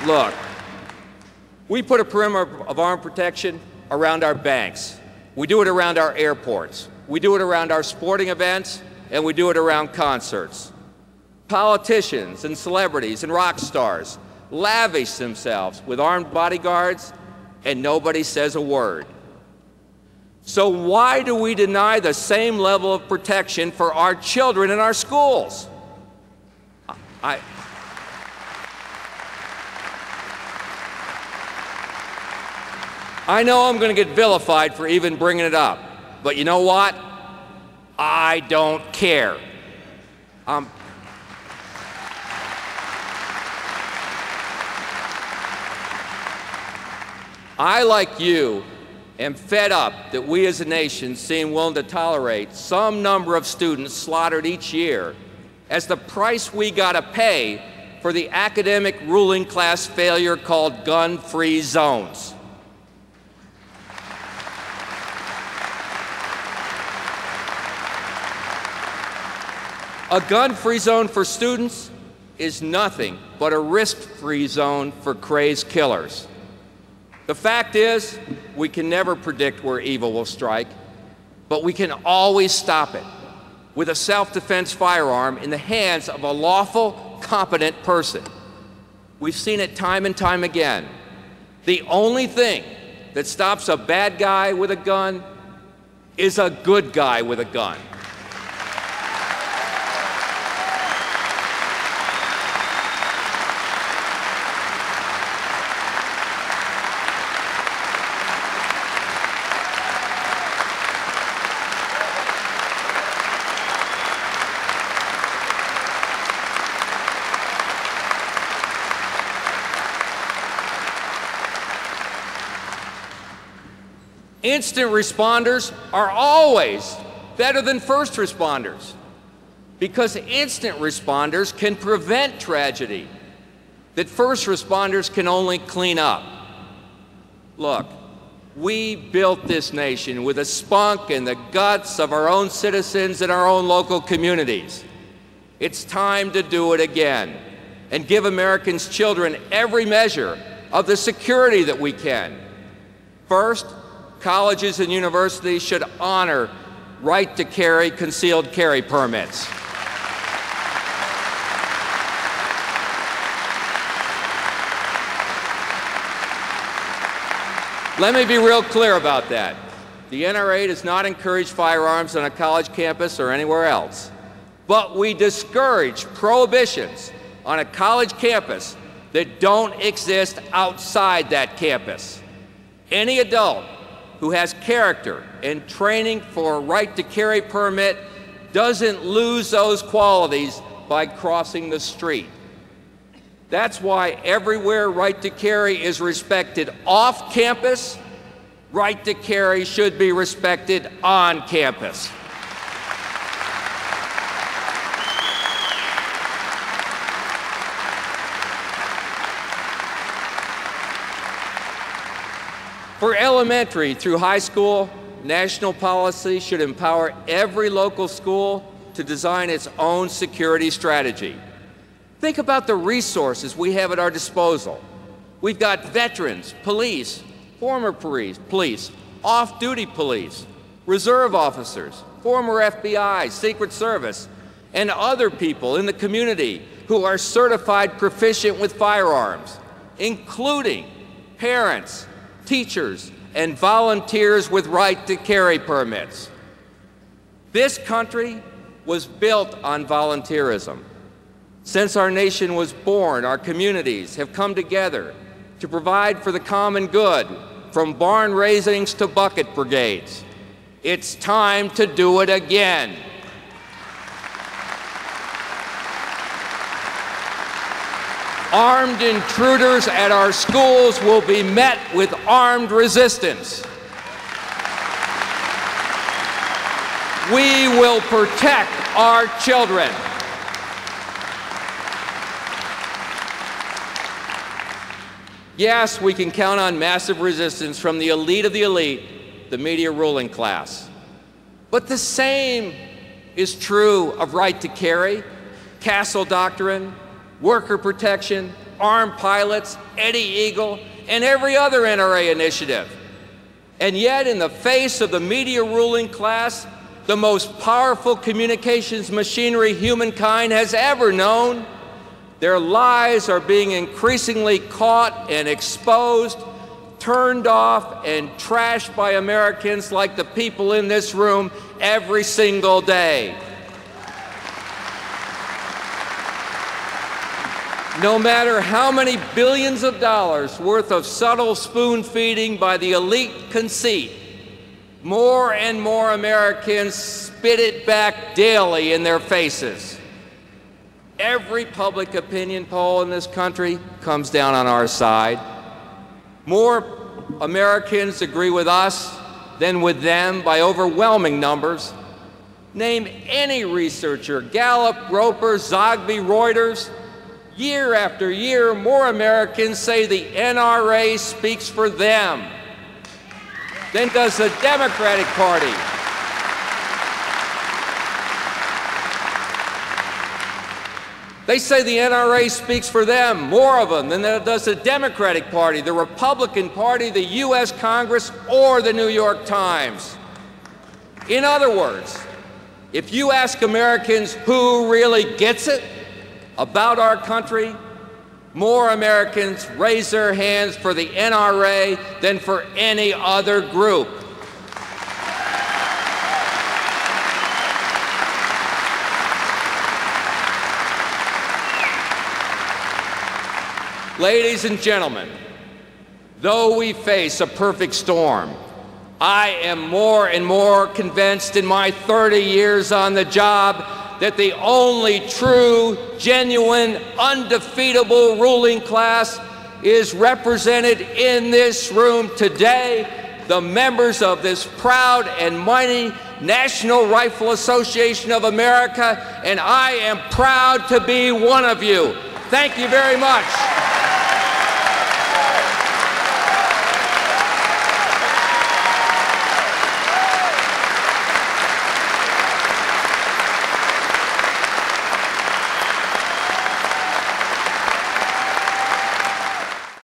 Look, we put a perimeter of armed protection around our banks. We do it around our airports. We do it around our sporting events, and we do it around concerts. Politicians and celebrities and rock stars lavish themselves with armed bodyguards, and nobody says a word. So why do we deny the same level of protection for our children in our schools? I know I'm going to get vilified for even bringing it up, but you know what? I don't care. I, like you, am fed up that we as a nation seem willing to tolerate some number of students slaughtered each year as the price we gotta pay for the academic ruling class failure called gun-free zones. A gun-free zone for students is nothing but a risk-free zone for crazed killers. The fact is, we can never predict where evil will strike, but we can always stop it with a self-defense firearm in the hands of a lawful, competent person. We've seen it time and time again. The only thing that stops a bad guy with a gun is a good guy with a gun. Instant responders are always better than first responders because instant responders can prevent tragedy that first responders can only clean up. Look, we built this nation with the spunk and the guts of our own citizens in our own local communities. It's time to do it again and give Americans' children every measure of the security that we can. First, colleges and universities should honor right to carry concealed carry permits. Let me be real clear about that. The NRA does not encourage firearms on a college campus or anywhere else, but we discourage prohibitions on a college campus that don't exist outside that campus. Any adult who has character and training for a right-to-carry permit doesn't lose those qualities by crossing the street. That's why everywhere right-to-carry is respected off campus, right-to-carry should be respected on campus. For elementary through high school, national policy should empower every local school to design its own security strategy. Think about the resources we have at our disposal. We've got veterans, police, former police, off-duty police, reserve officers, former FBI, Secret Service, and other people in the community who are certified proficient with firearms, including parents, teachers, and volunteers with right-to-carry permits. This country was built on volunteerism. Since our nation was born, our communities have come together to provide for the common good, from barn raisings to bucket brigades. It's time to do it again. Armed intruders at our schools will be met with armed resistance. We will protect our children. Yes, we can count on massive resistance from the elite, the media ruling class. But the same is true of right to carry, castle doctrine, worker protection, Armed Pilots, Eddie Eagle, and every other NRA initiative. And yet, in the face of the media ruling class, the most powerful communications machinery humankind has ever known, their lies are being increasingly caught and exposed, turned off, and trashed by Americans like the people in this room every single day. No matter how many billions of dollars worth of subtle spoon-feeding by the elite conceit, more and more Americans spit it back daily in their faces. Every public opinion poll in this country comes down on our side. More Americans agree with us than with them by overwhelming numbers. Name any researcher, Gallup, Roper, Zogby, Reuters. Year after year, more Americans say the NRA speaks for them than does the Democratic Party. They say the NRA speaks for them, more of them, than does the Democratic Party, the Republican Party, the U.S. Congress, or the New York Times. In other words, if you ask Americans who really gets it about our country, more Americans raise their hands for the NRA than for any other group. Ladies and gentlemen, though we face a perfect storm, I am more and more convinced in my 30 years on the job that the only true, genuine, undefeatable ruling class is represented in this room today, the members of this proud and mighty National Rifle Association of America, and I am proud to be one of you. Thank you very much.